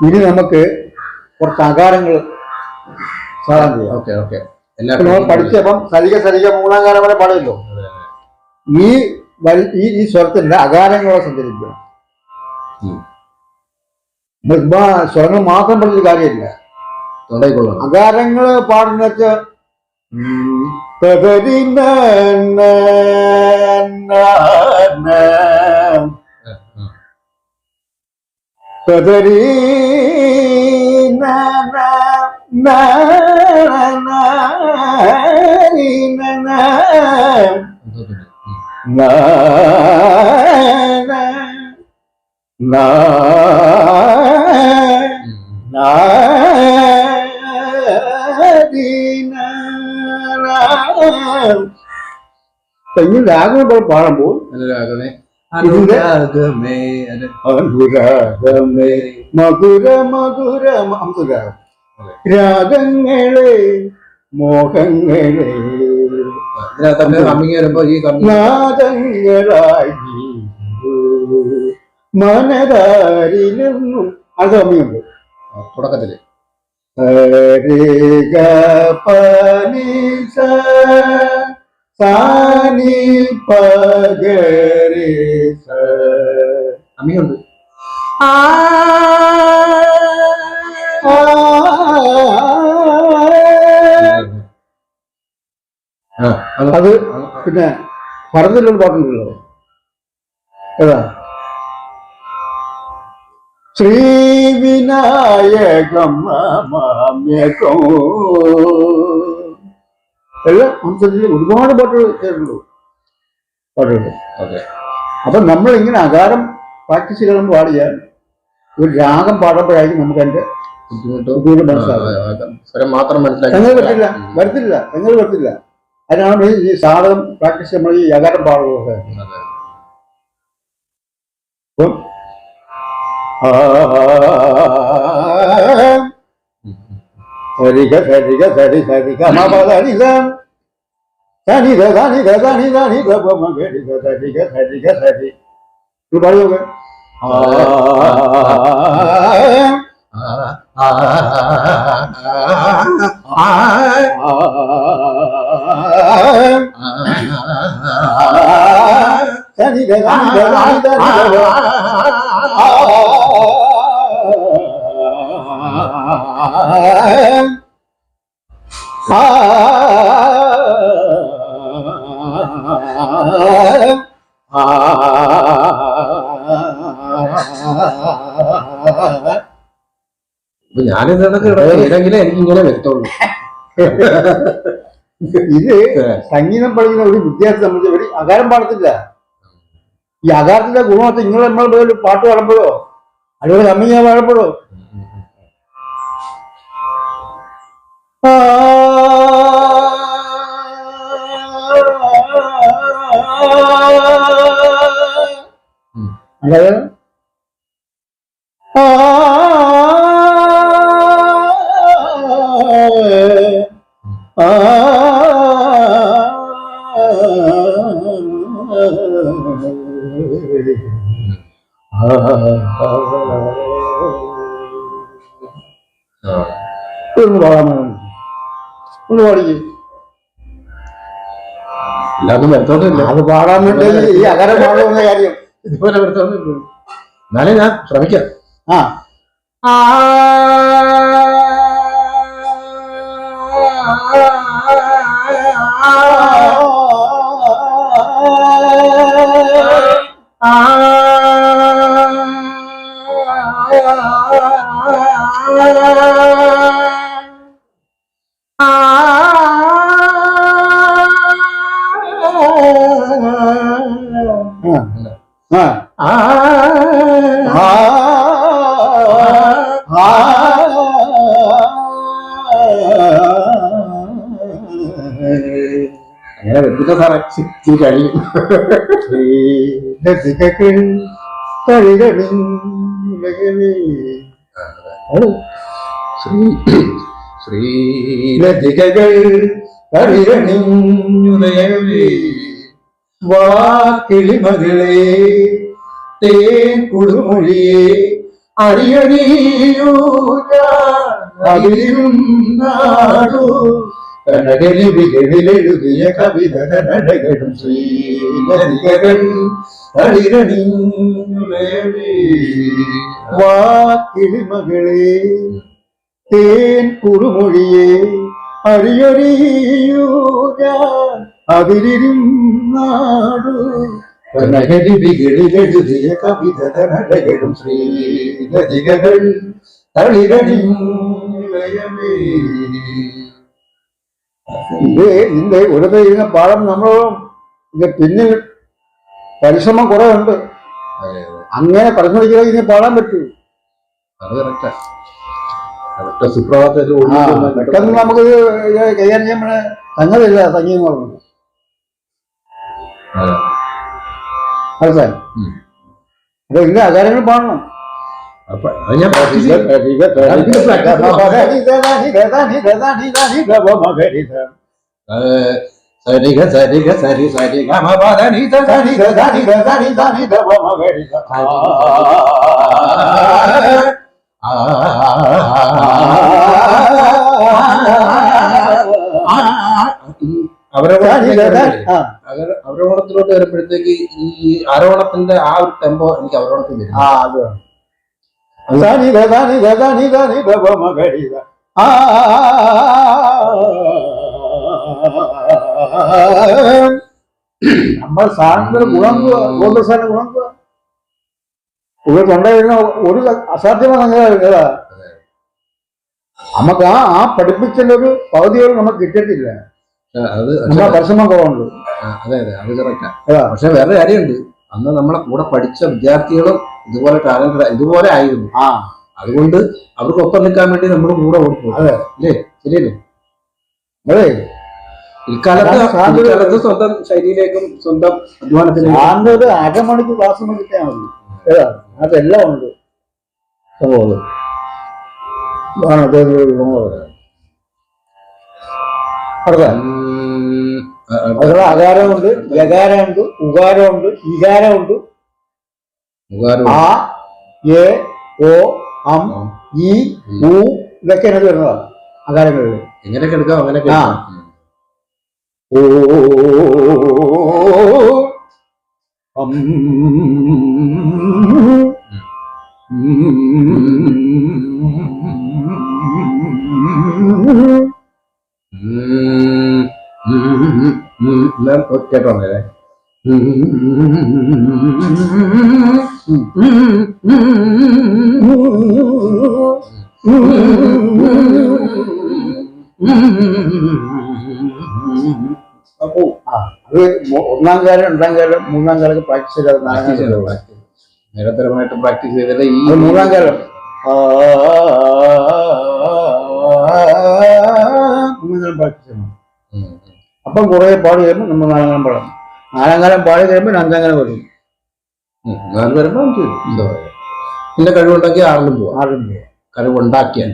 ഇനി നമുക്ക് കുറച്ച് ആകാരങ്ങൾ സാധനം ചെയ്യാം. Okay okay. നമ്മൾ പഠിച്ചപ്പം സരിക സരിക മൂന്നാകാരം വരെ പാടുമല്ലോ. ഈ സ്വരത്തിന്റെ അകാരങ്ങളെ സഞ്ചരിക്കണം. സ്വരങ്ങൾ മാത്രം പഠിച്ച കാര്യമില്ല, അകാരങ്ങള് പാടുന്ന വെച്ചാൽ രാഗം പാടുമ്പോൾ മധുര മധുര അംസരാഗം രാഗങ്ങളെ മോഹങ്ങളെ നാദങ്ങളായി മനതാരിലെന്നും അത് അമ്മയുണ്ട് തുടക്കത്തില്. അമ്മയുണ്ട്. അത് പിന്നെ പറഞ്ഞിട്ടുള്ള പാട്ടുണ്ടല്ലോ, ഏതാ? ശ്രീ വിനായകം മാമ്യകം. എല്ലാം സംസാരിച്ച് ഒരുപാട് പാട്ടുകൾ കേട്ടിട്ടുള്ളൂ, പാട്ടുകൾ. അപ്പൊ നമ്മൾ ഇങ്ങനെ അകാരം പ്രാക്ടീസ് ചെയ്യണം പാടിയാൽ ഒരു രാഗം പാടുമ്പോഴായിരിക്കും നമുക്ക് അതിന്റെ ബുദ്ധിമുട്ട് മനസ്സിലാകും. തെങ്ങൽ വരത്തില്ല. അതിനാണ് ഈ സാധകം പ്രാക്ടീസ് നമ്മൾ ഈ അകാരം പാടുന്നത്. അപ്പം സരിക സരിക സരി സരിക മപദനിസ സനിധ സനിധ സനി സനിധ പമഗരിക സരിക സരിക സരി. പാടിയോക്കെ. സനിധ സനിധ ഞാനിതെങ്കിലും എനിക്ക് ഇങ്ങനെ വരുത്തുള്ളൂ. ഇത് സംഗീതം പഠിക്കുന്ന ഒരു വിദ്യാർത്ഥി സംബന്ധിച്ച് ഒരു അകാരം പാടത്തില്ല. ഈ അകാരത്തിന്റെ ഗുണമൊക്കെ നിങ്ങൾ നമ്മൾ പാട്ട് പാടുമ്പോഴോ അതുപോലെ കമ്മിങ് പാടുമ്പോഴോ അതായത് ഒന്ന് പാടാൻ ഒന്ന് പാടിക്ക്. അത് പാടാൻ വേണ്ടി ഈ അകരം പാടുന്ന കാര്യം ഇതുപോലെ വരുത്തോന്നില്ല. എന്നാലും ഞാൻ ശ്രമിക്കാം. അങ്ങനെ വെച്ചിട്ട് സാറേ കഴിയും. ശ്രീലതികകൾ തളിരണിഞ്ഞുലയവേ വാക്കിളിമകളെ തേൻ കുളിമൊഴിയെ അടിയടിയൂ അതിലും നാടു കനകലിപികളിലെഴുതിയ കവിതകളും ശ്രീലരികകൾ വാക്കിളിമകളെ തേൻ കുറുമൊഴിയെ അടിയടിയൂ അതിലും നാടു കനകലിപികളിലെഴുതിയ കവിതകളും ശ്രീലരികകൾ തളിരണിയുലയമേ. ഇത് ഇതിന്റെ ഒരു ചെയ്യുന്ന പാഠം നമ്മളും ഇത് പിന്നെ പരിശ്രമം കുറെ ഉണ്ട്. അങ്ങനെ പരിശ്രമിക്കാതെ ഇതിനെ പാടാൻ പറ്റൂ. അത് കറക്റ്റാ. സുപ്രഭാതത്തിൽ പെട്ടെന്ന് നമുക്ക് കൈകാര്യം ചെയ്യാൻ സംഗതിയില്ല സംഗീതം പറഞ്ഞു മനസ്സിലായി. അപ്പൊ ഇന്ന ആചാരങ്ങൾ പാടണം. ഞാൻ സരിഗ സരിഗ സരി സരി ഗമ പദനി സരി സരി സരി സരി ഗമ മഗരി അവരോണത്തിലോട്ട് വരുമ്പോഴത്തേക്ക് ഈ ആരോണത്തിന്റെ ആ ഒരു ടെമ്പോ എനിക്ക് അവരോണത്തിൽ വരും. നമ്മൾ സാറിന്റെ ഗുണം ഗോത്രസാറിന്റെ ഗുണം ഒരു തൊണ്ട ഒരു അസാധ്യമായ സംഗതിയാ. നമുക്ക് ആ പഠിപ്പിച്ചതിന്റെ ഒരു പകുതിയോട് നമുക്ക് കിട്ടിയിട്ടില്ല. നമ്മുടെ പരിശ്രമം കുറവുണ്ട്. അതെ അതെ, അത് കറക്റ്റാ. പക്ഷെ വേറെ കാര്യമുണ്ട്, അന്ന് നമ്മളെ കൂടെ പഠിച്ച വിദ്യാർത്ഥികളും ഇതുപോലെ ടാലന്റ് ഇതുപോലെ ആയിരുന്നു. അതുകൊണ്ട് അവർക്കൊപ്പം നിൽക്കാൻ വേണ്ടി നമ്മൾ കൂടെ കൊടുക്കും. അതെ അല്ലേ? ശരിയല്ലേ? അതെ, ഇക്കാലത്ത് സ്വന്തം ശൈലിയിലേക്കും സ്വന്തം അധ്വാനത്തിലേക്കും ഒരു അരമണിക്ക് ക്ലാസ് ഒന്നും കിട്ടിയാൽ മതി. അതെല്ലാം ഉണ്ട് സംഭവം. അതുള്ള അകാരമുണ്ട്, യകാരമുണ്ട്, ഉകാരമുണ്ട്, ഇകാരമുണ്ട്. ആ എ ഓ അം ഈ ഊ ഇതൊക്കെ അതിനകത്ത് വരുന്നതാണ് അകാരങ്ങളിൽ. എങ്ങനെയൊക്കെ എടുക്കാം അങ്ങനെയൊക്കെ. ഓ കേട്ടോ അപ്പോ അത് ഒന്നാം കാലം രണ്ടാം കാലം മൂന്നാം കാലം പ്രാക്ടീസ് ചെയ്താൽ നിരന്തരമായിട്ട് പ്രാക്ടീസ് ചെയ്തല്ലേ ഈ മൂന്നാം കാലം പ്രാക്ടീസ് ചെയ്യണം. അപ്പം കുറെ പാട് കഴിയുമ്പോൾ നമ്മൾ നാലാം കാലം പാടാം. നാലാം കാലം പാടി കഴിയുമ്പോൾ അഞ്ചാം കാലം വരും. നാല് വരുമ്പോ എന്താ പറയാ, പിന്നെ കഴിവുണ്ടാക്കി ആറിലും പോവാം. ആറിലും പോവാം. കഴിവുണ്ടാക്കിയാൽ